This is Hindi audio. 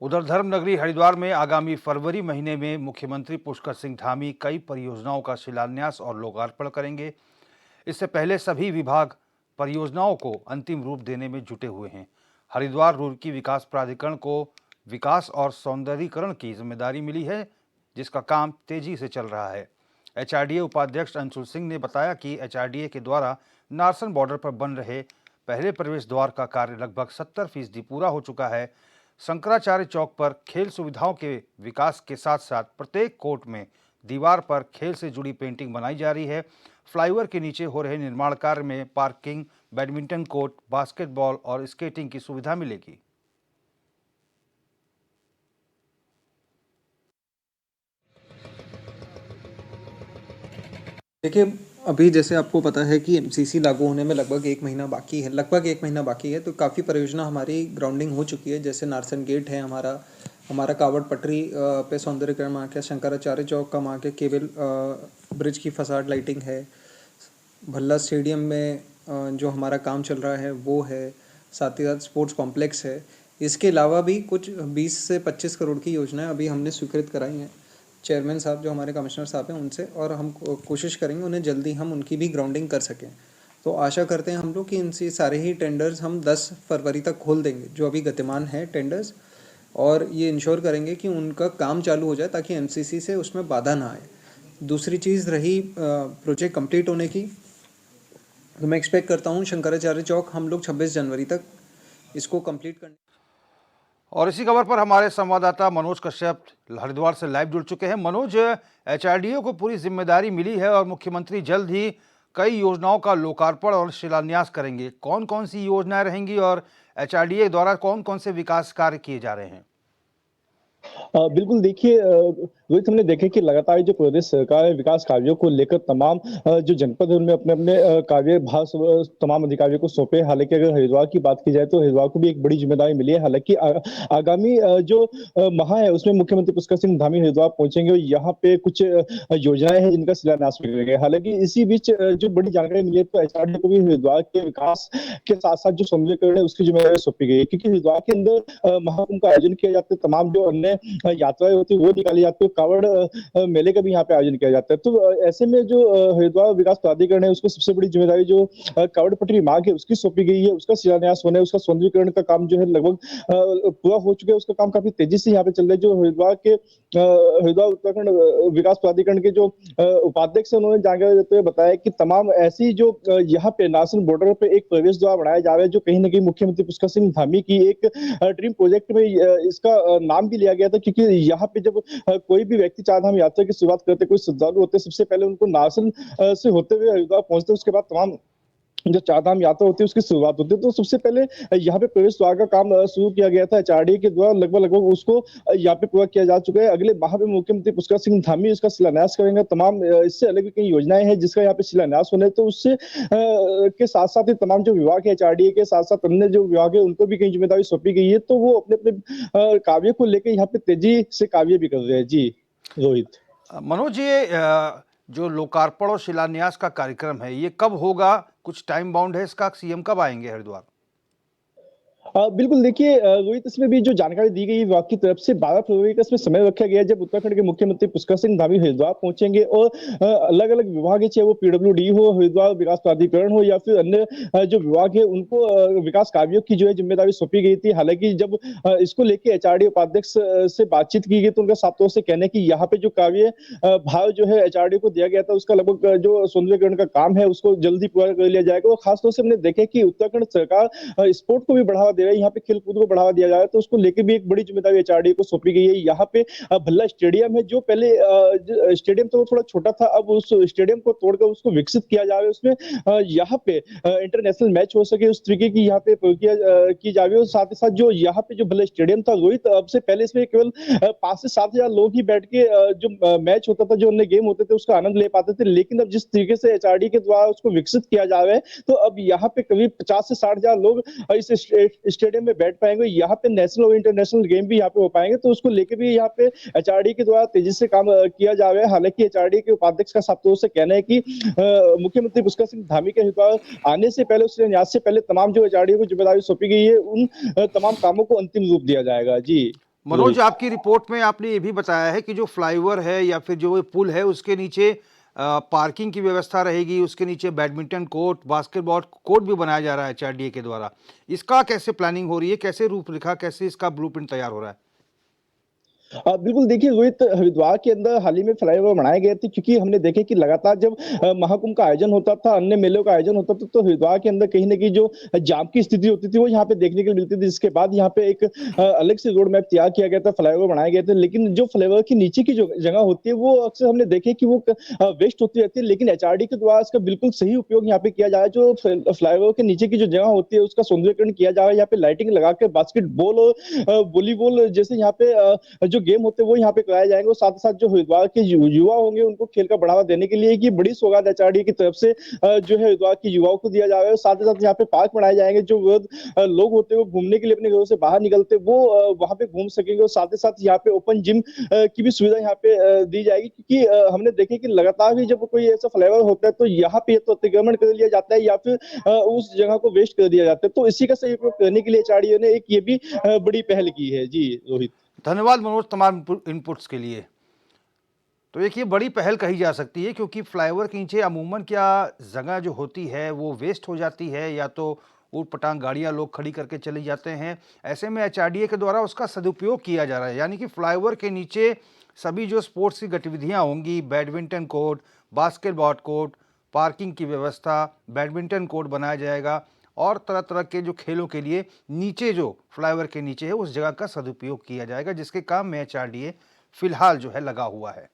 उधर धर्मनगरी हरिद्वार में आगामी फरवरी महीने में मुख्यमंत्री पुष्कर सिंह धामी कई परियोजनाओं का शिलान्यास और लोकार्पण करेंगे। इससे पहले सभी विभाग परियोजनाओं को अंतिम रूप देने में जुटे हुए हैं। हरिद्वार रुड़की विकास प्राधिकरण को विकास और सौंदर्यीकरण की जिम्मेदारी मिली है, जिसका काम तेजी से चल रहा है। एचआरडीए उपाध्यक्ष अंशुल सिंह ने बताया कि एचआरडीए के द्वारा नारसन बॉर्डर पर बन रहे पहले प्रवेश द्वार का कार्य लगभग 70% पूरा हो चुका है। शंकराचार्य चौक पर खेल सुविधाओं के विकास के साथ साथ प्रत्येक कोर्ट में दीवार पर खेल से जुड़ी पेंटिंग बनाई जा रही है। फ्लाईओवर के नीचे हो रहे निर्माण कार्य में पार्किंग, बैडमिंटन कोर्ट, बास्केटबॉल और स्केटिंग की सुविधा मिलेगी। देखिए, अभी जैसे आपको पता है कि एमसीसी लागू होने में लगभग 1 महीना बाकी है, तो काफ़ी परियोजना हमारी ग्राउंडिंग हो चुकी है। जैसे नारसन गेट है हमारा कावड़ पटरी पे सौंदर्यीकरण वहाँ के, शंकराचार्य चौक का वहाँ के केबल ब्रिज की फसाड लाइटिंग है, भल्ला स्टेडियम में जो हमारा काम चल रहा है वो है, साथ ही साथ स्पोर्ट्स कॉम्प्लेक्स है। इसके अलावा भी कुछ 20 से 25 करोड़ की योजनाएं अभी हमने स्वीकृत कराई हैं चेयरमैन साहब, जो हमारे कमिश्नर साहब हैं, उनसे, और हम कोशिश करेंगे उन्हें जल्दी हम उनकी भी ग्राउंडिंग कर सकें। तो आशा करते हैं हम लोग कि इनसे सारे ही टेंडर्स हम 10 फरवरी तक खोल देंगे, जो अभी गतिमान है टेंडर्स, और ये इंश्योर करेंगे कि उनका काम चालू हो जाए ताकि एमसीसी से उसमें बाधा ना आए। दूसरी चीज़ रही प्रोजेक्ट कंप्लीट होने की, तो मैं एक्सपेक्ट करता हूँ शंकराचार्य चौक हम लोग 26 जनवरी तक इसको कंप्लीट करने। और इसी खबर पर हमारे संवाददाता मनोज कश्यप हरिद्वार से लाइव जुड़ चुके हैं। मनोज, एचआरडीए को पूरी जिम्मेदारी मिली है और मुख्यमंत्री जल्द ही कई योजनाओं का लोकार्पण और शिलान्यास करेंगे। कौन कौन सी योजनाएं रहेंगी और एचआरडीए द्वारा कौन कौन से विकास कार्य किए जा रहे हैं? बिल्कुल देखिए, रोहित, हमने देखे कि लगातार जो प्रदेश सरकार है विकास कार्यों को लेकर तमाम जो जनपद है उनमें अपने अपने कार्यभार तमाम अधिकारियों को सौंपे। हालांकि अगर हरिद्वार की बात की जाए तो हरिद्वार को भी एक बड़ी जिम्मेदारी मिली है। हालांकि आगामी जो माह है उसमें मुख्यमंत्री पुष्कर सिंह धामी हरिद्वार पहुंचेंगे और यहाँ पे कुछ योजनाएं हैं जिनका शिलान्यास भी करेंगे। हालांकि इसी बीच जो बड़ी जानकारी मिली है तो एचआरडी को भी हरिद्वार के विकास के साथ साथ जो सौंदर्यीकरण है उसकी जिम्मेदारी सौंपी गई है, क्योंकि हरिद्वार के अंदर महाकुंभ का आयोजन किया जाता है, तमाम जो अन्य यात्राएं होती है वो निकाली जाती है, कावड़ मेले का भी यहाँ पे आयोजन किया जाता है। तो ऐसे में जो हरिद्वार विकास प्राधिकरण है उसको सबसे बड़ी जिम्मेदारी जो कावड़ पटरी मार्ग है उसकी सौंपी गई है। उसका शिलान्यास होना है, उसका सौंदर्यीकरण का काम जो है लगभग पूरा हो चुका है। उसका काम काफी तेजी से यहाँ पे चल रहा है। जो हरिद्वार उत्तराखंड विकास प्राधिकरण के जो उपाध्यक्ष है उन्होंने जानकारी देते हुए बताया कि तमाम ऐसी जो यहाँ पे नारसन बॉर्डर पे एक प्रवेश द्वार बनाया जा रहा है, जो कहीं ना कहीं मुख्यमंत्री पुष्कर सिंह धामी की एक ड्रीम प्रोजेक्ट में इसका नाम भी लिया गया था, क्योंकि यहाँ पे जब कोई भी व्यक्ति चारधाम यात्रा की शुरुआत करते, कोई श्रद्धालु होते, सबसे पहले उनको नारसन से होते हुए हरिद्वार पहुंचते, उसके बाद तमाम जो चारधाम यात्रा होती है उसकी शुरुआत होती है। तो सबसे पहले यहाँ पे प्रवेश द्वार का काम शुरू किया गया था एचआरडी के द्वारा, लगभग उसको यहाँ पे पूरा किया जा चुका है। अगले माह में मुख्यमंत्री पुष्कर सिंह धामी इसका शिलान्यास करेंगे। तमाम इससे अलग भी कई योजनाएं हैं जिसका यहाँ पे शिलान्यास होने, तो उससे के साथ साथ ही तमाम जो विभाग है एचआरडी के साथ साथ अन्य जो विभाग है उनको भी कई जिम्मेदारी सौंपी गई है, तो वो अपने अपने कार्य को लेकर यहाँ पे तेजी से कार्य भी कर रहे हैं। जी रोहित। मनोज, ये जो लोकार्पण और शिलान्यास का कार्यक्रम है ये कब होगा? कुछ टाइम बाउंड है इसका? सीएम कब आएंगे हरिद्वार? बिल्कुल देखिए रोहित, इसमें भी जो जानकारी दी गई विभाग की तरफ से 12 फरवरी का इसमें समय रखा गया है, जब उत्तराखंड के मुख्यमंत्री पुष्कर सिंह धामी हरिद्वार पहुंचेंगे और अलग अलग विभाग है, चाहे वो पीडब्ल्यूडी हो, हरिद्वार विकास प्राधिकरण हो या फिर अन्य जो विभाग है, उनको विकास कार्यों की जो है जिम्मेदारी सौंपी गई थी। हालांकि जब इसको लेकर एचआरडी उपाध्यक्ष से बातचीत की गई तो उनका साफ तौर से कहना है कि यहाँ पे जो कार्य भार जो है एचआरडी को दिया गया था उसका लगभग जो सौंदर्यीकरण का काम है उसको जल्दी पूरा कर लिया जाएगा। और खासतौर से हमने देखे कि उत्तराखंड सरकार स्पोर्ट को भी बढ़ावा दे रहा है, यहाँ पे खेल कूद को बढ़ावा दिया जा रहा है, तो उसको लेकर भी एक बड़ी जिम्मेदारी एचआरडी को सौंपी गई है। यहाँ पे भल्ला स्टेडियम है, जो पहले स्टेडियम तो थोड़ा छोटा था, अब उस स्टेडियम को तोड़कर उसको विकसित किया जा रहा है। उसमें यहाँ पे इंटरनेशनल मैच हो सके उस तरीके की यहाँ पे की जा रही है। और साथ ही साथ जो यहाँ पे जो भल्ला स्टेडियम था रोहित, अब से पहले इसमें केवल 5 से 7 हजार लोग ही बैठ के जो मैच होता था, जो अन्य गेम होते थे उसका आनंद ले पाते थे। लेकिन अब जिस तरीके से एचआरडी के द्वारा उसको विकसित किया जा रहा है, तो अब यहाँ पे करीब 50 से 60 हजार लोग इस स्टेडियम में बैठ पाएंगे। यहाँ पे नेशनल और इंटरनेशनल गेम भी यहाँ पे हो पाएंगे, तो उसको लेके भी यहाँ पे एचआरडी के द्वारा तेजी से काम किया जा रहा है। हालांकि एचआरडी के उपाध्यक्ष का साफ तौर से कहना है कि मुख्यमंत्री पुष्कर सिंह धामी के हरिद्वार आने से पहले, उसके न्यास से पहले तमाम जो एचआरडी को जिम्मेदारी सौंपी गई है उन तमाम कामों को अंतिम रूप दिया जाएगा। जी मनोज, आपकी रिपोर्ट में आपने ये भी बताया है कि जो फ्लाईओवर है या फिर जो ये पुल है उसके नीचे पार्किंग की व्यवस्था रहेगी, उसके नीचे बैडमिंटन कोर्ट, बास्केटबॉल कोर्ट भी बनाया जा रहा है एचआरडीए के द्वारा। इसका कैसे प्लानिंग हो रही है, कैसे रूपरेखा, कैसे इसका ब्लूप्रिंट तैयार हो रहा है? बिल्कुल देखिए रोहित, हरिद्वार के अंदर हाल ही में फ्लाईओवर बनाए गए थे, क्योंकि हमने देखे कि लगातार जब महाकुंभ का आयोजन होता था, अन्य मेलों का आयोजन होता था, तो हरिद्वार के अंदर कहीं ना कहीं जो जाम की स्थिति होती थी वो यहाँ पे देखने को मिलती थी। जिसके बाद यहाँ पे एक अलग से रोड मैप तैयार किया गया था, फ्लाईओवर बनाए गए थे। लेकिन जो फ्लाईओवर के नीचे की जो जगह होती है वो अक्सर हमने देखे कि वो वेस्ट होती रहती है, लेकिन एचआरडी के द्वारा इसका बिल्कुल सही उपयोग यहाँ पे किया जा रहा है। जो फ्लाईओवर के नीचे की जो जगह होती है उसका सौंदर्यीकरण किया जा रहा है। यहाँ पे लाइटिंग लगाकर बास्केटबॉल और वॉलीबॉल जैसे यहाँ पे जो गेम होते हैं वो यहाँ पे कराए जाएंगे, और साथ ही साथ जो हरिद्वार के युवा होंगे उनको खेल का बढ़ावा देने के लिए एक ये बड़ी सौगात एचआरडी की तरफ से जो है हरिद्वार के युवाओं को दिया जा रहा है। साथ ही साथ यहाँ पे पार्क बनाए जाएंगे, जो लोग होते हैं वो घूमने के लिए अपने घरों से बाहर निकलते वो वहां पे घूम सकेंगे। और साथ ही साथ यहाँ पे ओपन जिम की भी सुविधा यहाँ पे दी जाएगी, क्योंकि हमने देखे कि लगातार भी जब कोई ऐसा फ्लाईओवर होता है तो यहाँ पे तो अतिक्रमण कर लिया जाता है या फिर उस जगह को वेस्ट कर दिया जाता है। तो इसी का सही उपयोग करने के लिए एचआरडी ने एक ये भी बड़ी पहल की है। जी रोहित। धन्यवाद मनोज तमाम इनपुट्स के लिए। तो एक ये बड़ी पहल कही जा सकती है, क्योंकि फ्लाईओवर के नीचे अमूमन क्या जगह जो होती है वो वेस्ट हो जाती है, या तो ऊट पटांग गाड़ियां लोग खड़ी करके चले जाते हैं। ऐसे में एचआरडीए के द्वारा उसका सदुपयोग किया जा रहा है, यानी कि फ्लाईओवर के नीचे सभी जो स्पोर्ट्स की गतिविधियां होंगी, badminton court, basketball court, parking की व्यवस्था, बैडमिंटन कोर्ट बनाया जाएगा, और तरह तरह के जो खेलों के लिए नीचे जो फ्लाईओवर के नीचे है उस जगह का सदुपयोग किया जाएगा, जिसके काम में एचआरडीए फिलहाल जो है लगा हुआ है।